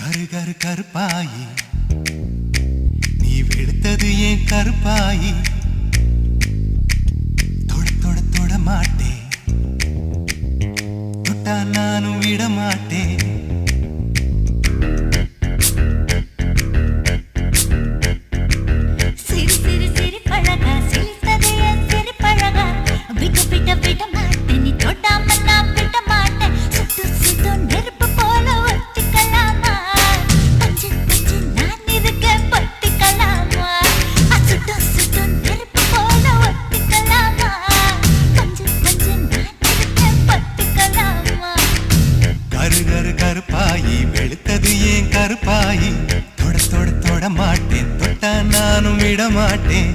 கரு கரு கருப்பாயி நீ வெளுத்தது ஏன் கருப்பாயி தொட தொட தொட மாட்டேன் தொட்டா நானும் விட மாட்டேன் கருப்பாயி வெளுத்தது ஏன் கருப்பாயி தொட தொட தொட மாட்டேன் தொட்டா நானும் விட மாட்டேன்